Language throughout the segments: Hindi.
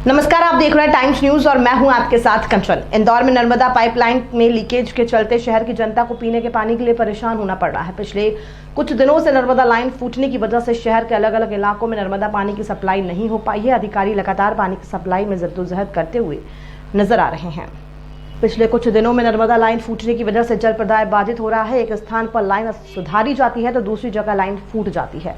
नमस्कार, आप देख रहे हैं टाइम्स न्यूज और मैं हूं आपके साथ कंचन। इंदौर में नर्मदा पाइपलाइन में लीकेज के चलते शहर की जनता को पीने के पानी के लिए परेशान होना पड़ रहा है। पिछले कुछ दिनों से नर्मदा लाइन फूटने की वजह से शहर के अलग अलग इलाकों में नर्मदा पानी की सप्लाई नहीं हो पाई है। अधिकारी लगातार पानी की सप्लाई में जद्दोजहद करते हुए नजर आ रहे हैं। पिछले कुछ दिनों में नर्मदा लाइन फूटने की वजह से जल प्रदाय बाधित हो रहा है। एक स्थान पर लाइन सुधारी जाती है तो दूसरी जगह लाइन फूट जाती है,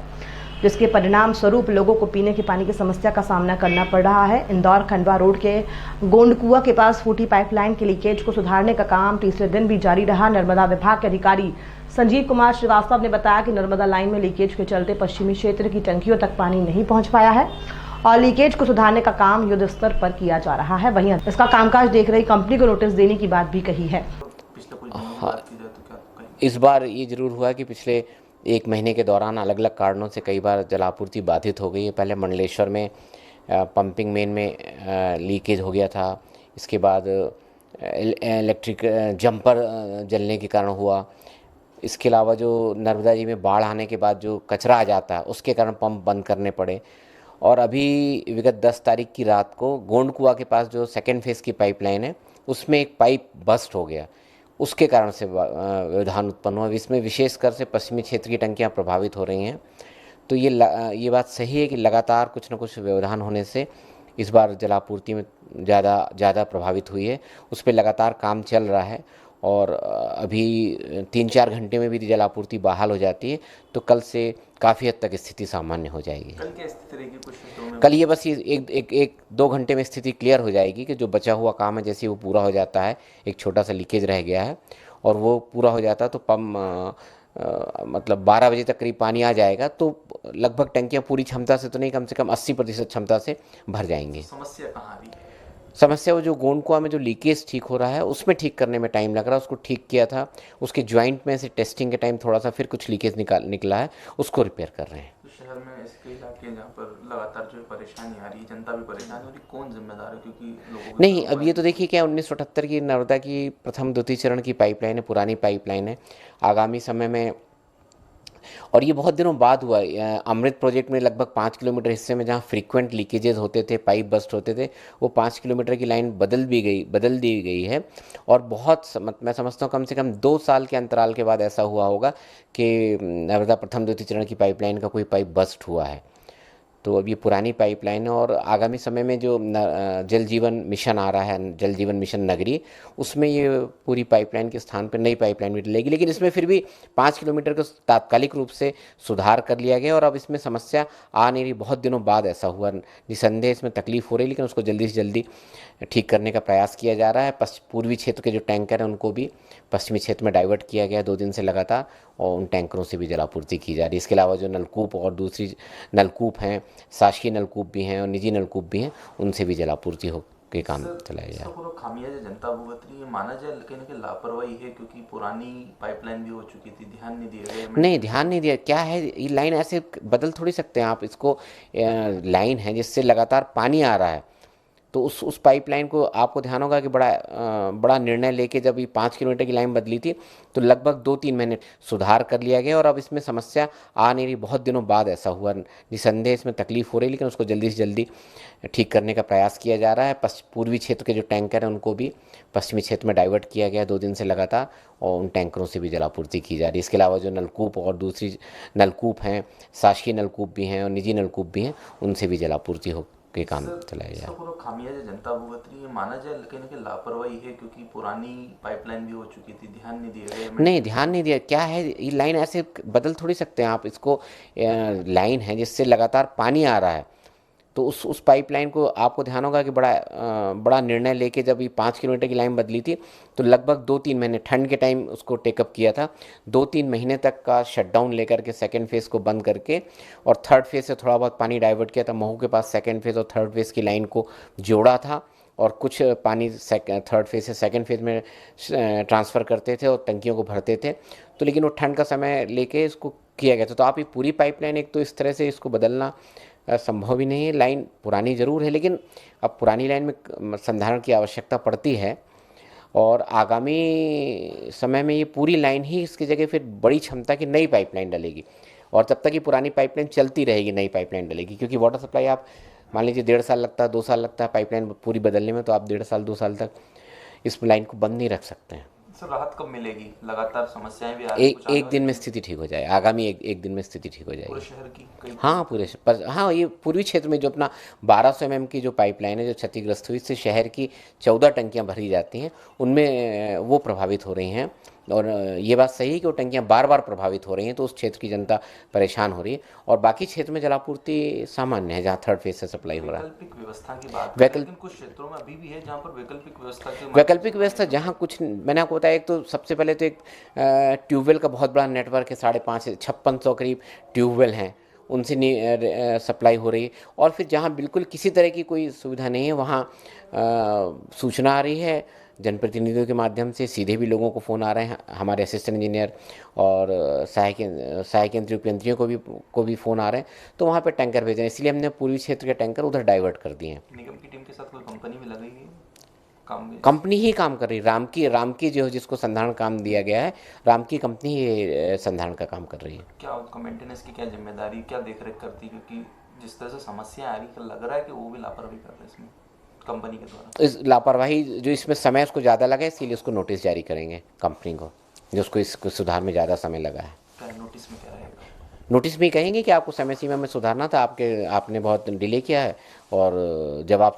जिसके परिणाम स्वरूप लोगों को पीने के पानी की समस्या का सामना करना पड़ रहा है। इंदौर खंडवा रोड के गोंडकुआ के पास फूटी पाइपलाइन के लीकेज को सुधारने का काम तीसरे दिन भी जारी रहा। नर्मदा विभाग के अधिकारी संजीव कुमार श्रीवास्तव ने बताया कि नर्मदा लाइन में लीकेज के चलते पश्चिमी क्षेत्र की टंकियों तक पानी नहीं पहुंच पाया है और लीकेज को सुधारने का काम युद्ध स्तर पर किया जा रहा है। वहीं इसका कामकाज देख रही कंपनी को नोटिस देने की बात भी कही है। इस बार ये जरूर हुआ कि पिछले एक महीने के दौरान अलग अलग कारणों से कई बार जलापूर्ति बाधित हो गई है। पहले मंडलेश्वर में पंपिंग मेन में लीकेज हो गया था। इसके बाद इलेक्ट्रिक जंपर जलने के कारण हुआ। इसके अलावा जो नर्मदा जी में बाढ़ आने के बाद जो कचरा आ जाता है उसके कारण पंप बंद करने पड़े। और अभी विगत 10 तारीख की रात को गोंडकुआ के पास जो सेकेंड फेज़ की पाइपलाइन है उसमें एक पाइप बस्ट हो गया। उसके कारण से व्यवधान उत्पन्न हुआ। इसमें विशेषकर से पश्चिमी क्षेत्र की टंकियाँ प्रभावित हो रही हैं। तो ये बात सही है कि लगातार कुछ न कुछ व्यवधान होने से इस बार जलापूर्ति में ज़्यादा प्रभावित हुई है। उस पर लगातार काम चल रहा है और अभी 3-4 घंटे में भी जलापूर्ति बहाल हो जाती है तो कल से काफ़ी हद तक स्थिति सामान्य हो जाएगी। कल क्या स्थिति रहेगी कुछ शब्दों में? कल ये बस ये एक 2 घंटे में स्थिति क्लियर हो जाएगी कि जो बचा हुआ काम है जैसे वो पूरा हो जाता है। एक छोटा सा लीकेज रह गया है और वो पूरा हो जाता है तो मतलब 12 बजे तक करीब पानी आ जाएगा तो लगभग टंकियाँ पूरी क्षमता से तो नहीं, कम से कम 80% क्षमता से भर जाएंगी। समस्या कहाँ आ रही है? समस्या वो जो गोंडकुआ में जो लीकेज ठीक हो रहा है उसमें ठीक करने में टाइम लग रहा है। उसको ठीक किया था, उसके ज्वाइंट में से टेस्टिंग के टाइम थोड़ा सा फिर कुछ लीकेज निकला है, उसको रिपेयर कर रहे हैं। तो शहर में ऐसे इलाके हैं जहाँ पर लगातार जो परेशानी आ रही है, जनता भी परेशान हो रही है, कौन जिम्मेदार है? क्योंकि लोगों को नहीं, अब ये तो देखिए क्या 1978 की नर्मदा की प्रथम द्वितीय चरण की पाइपलाइन है, पुरानी पाइपलाइन है। आगामी समय में और ये बहुत दिनों बाद हुआ। अमृत प्रोजेक्ट में लगभग 5 किलोमीटर हिस्से में जहाँ फ्रीक्वेंट लीकेजेस होते थे, पाइप बस्ट होते थे, वो 5 किलोमीटर की लाइन बदल दी गई है। और मैं समझता हूँ कम से कम 2 साल के अंतराल के बाद ऐसा हुआ होगा कि नर्मदा प्रथम द्वितीय चरण की पाइपलाइन का कोई पाइप बस्ट हुआ है। तो अब ये पुरानी पाइपलाइन है और आगामी समय में जो जल जीवन मिशन आ रहा है, जल जीवन मिशन नगरी, उसमें ये पूरी पाइपलाइन के स्थान पर नई पाइपलाइन भी डलेगी। लेकिन इसमें फिर भी 5 किलोमीटर को तात्कालिक रूप से सुधार कर लिया गया और अब इसमें समस्या आ नहीं रही। बहुत दिनों बाद ऐसा हुआ, निसंदेह इसमें तकलीफ हो रही है लेकिन उसको जल्दी से जल्दी ठीक करने का प्रयास किया जा रहा है। पूर्वी क्षेत्र के जो टैंकर हैं उनको भी पश्चिमी क्षेत्र में डाइवर्ट किया गया है 2 दिन से लगातार और उन टैंकरों से भी जलापूर्ति की जा रही है। इसके अलावा जो नलकूप और दूसरी नलकूप हैं, शासकीय नलकूप भी हैं और निजी नलकूप भी हैं, उनसे भी जलापूर्ति हो के काम चलाया जाए। पूरा खामियाजा जनता भुगत रही है, माना जाए कहीं ना कहीं लापरवाही है क्योंकि पुरानी पाइपलाइन भी हो चुकी थी, ध्यान नहीं दिया गया। नहीं, ध्यान नहीं दिया। क्या है, ये लाइन ऐसे बदल थोड़ी सकते हैं आप इसको। लाइन है जिससे लगातार पानी आ रहा है तो उस पाइपलाइन को आपको ध्यान होगा कि बड़ा निर्णय लेके जब ये 5 किलोमीटर की लाइन बदली थी तो लगभग 2-3 महीने सुधार कर लिया गया और अब इसमें समस्या आ नहीं रही। बहुत दिनों बाद ऐसा हुआ, निसंदेह इसमें तकलीफ हो रही है लेकिन उसको जल्दी से जल्दी ठीक करने का प्रयास किया जा रहा है। पूर्वी क्षेत्र के जो टैंकर हैं उनको भी पश्चिमी क्षेत्र में डाइवर्ट किया गया 2 दिन से लगातार और उन टैंकरों से भी जलापूर्ति की जा रही है। इसके अलावा जो नलकूप और दूसरी नलकूप हैं, शासकीय नलकूप भी हैं और निजी नलकूप भी हैं, उनसे भी जलापूर्ति हो के काम चलाया जाए। पूरा खामियाजा जनता भुगत रही है, माना जाए कहीं ना कहीं लापरवाही है क्योंकि पुरानी पाइपलाइन भी हो चुकी थी, ध्यान नहीं दिया गया। नहीं, ध्यान नहीं दिया। क्या है, ये लाइन ऐसे बदल थोड़ी सकते हैं आप इसको। लाइन है जिससे लगातार पानी आ रहा है तो उस पाइपलाइन को आपको ध्यान होगा कि बड़ा निर्णय लेके जब ये 5 किलोमीटर की लाइन बदली थी तो लगभग 2-3 महीने ठंड के टाइम उसको टेकअप किया था। 2-3 महीने तक का शटडाउन लेकर के सेकेंड फेज़ को बंद करके और थर्ड फेज़ से थोड़ा बहुत पानी डाइवर्ट किया था। महू के पास सेकेंड फेज़ और थर्ड फेज़ की लाइन को जोड़ा था और कुछ पानी थर्ड फेज़ से सेकेंड फेज़ में ट्रांसफ़र करते थे और टंकियों को भरते थे। तो लेकिन वो ठंड का समय लेके इसको किया गया था। तो आप ये पूरी पाइपलाइन एक तो इस तरह से इसको बदलना संभव ही नहीं है। लाइन पुरानी ज़रूर है लेकिन अब पुरानी लाइन में संधारण की आवश्यकता पड़ती है और आगामी समय में ये पूरी लाइन ही इसकी जगह फिर बड़ी क्षमता की नई पाइपलाइन डलेगी और तब तक ये पुरानी पाइपलाइन चलती रहेगी, नई पाइपलाइन डलेगी क्योंकि वाटर सप्लाई आप मान लीजिए 1.5 साल लगता है, 2 साल लगता है पाइपलाइन पूरी बदलने में, तो आप 1.5 साल 2 साल तक इस लाइन को बंद नहीं रख सकते हैं। सर राहत कब मिलेगी? लगातार समस्याएं भी आ रही हैं, कुछ आने एक दिन वाले में स्थिति ठीक हो जाए, आगामी एक दिन में स्थिति ठीक हो पूरे जाएगी। शहर की कई हाँ पूरे पर हाँ, ये पूर्वी क्षेत्र में जो अपना 1200 mm की जो पाइपलाइन है जो क्षतिग्रस्त हुई, इससे शहर की 14 टंकियां भरी जाती हैं, उनमें वो प्रभावित हो रही हैं। और ये बात सही है कि वो टंकियां बार बार प्रभावित हो रही हैं, तो उस क्षेत्र की जनता परेशान हो रही है। और बाकी क्षेत्र में जलापूर्ति सामान्य है, जहाँ 3rd फेज से सप्लाई हो रहा है। वैकल्पिक व्यवस्था की बात करें, वैकल्प- लेकिन कुछ क्षेत्रों में अभी भी है जहाँ पर वैकल्पिक व्यवस्था के वैकल्पिक व्यवस्था जहाँ कुछ, मैंने आपको बताया, एक तो सबसे पहले तो एक ट्यूबवेल का बहुत बड़ा नेटवर्क है, 550-5600 करीब ट्यूबवेल हैं, उनसे सप्लाई हो रही है। और फिर जहाँ बिल्कुल किसी तरह की कोई सुविधा नहीं है, वहाँ सूचना आ रही है जनप्रतिनिधियों के माध्यम से, सीधे भी लोगों को फ़ोन आ रहे हैं, हमारे असिस्टेंट इंजीनियर और सहायक यंत्री उपयंत्रियों को भी फ़ोन आ रहे हैं, तो वहाँ पे टैंकर भेज रहे हैं। इसलिए हमने पूर्वी क्षेत्र के टैंकर उधर डाइवर्ट कर दिए हैं। निगम की टीम के साथ कोई कंपनी भी लगी है काम में? कंपनी ही काम कर रही है, राम की जो जिसको संधारण काम दिया गया है, राम की कंपनी ही संधारण का काम कर रही है। क्या उसका मेंटेनेंस की क्या जिम्मेदारी, क्या देखरेख करती है? क्योंकि जिस तरह से समस्या आ रही है, लग रहा है कि वो भी लापरवाही कर रहे हैं इसमें कंपनी के द्वारा। इस लापरवाही जो इसमें समय उसको ज़्यादा लगा है, इसीलिए उसको नोटिस जारी करेंगे कंपनी को, जो उसको इसको सुधार में ज़्यादा समय लगा है। क्या नोटिस में क्या रहेगा? नोटिस में ही कहेंगे कि आपको समय सीमा में सुधारना था, आपने बहुत डिले किया है, और जब आप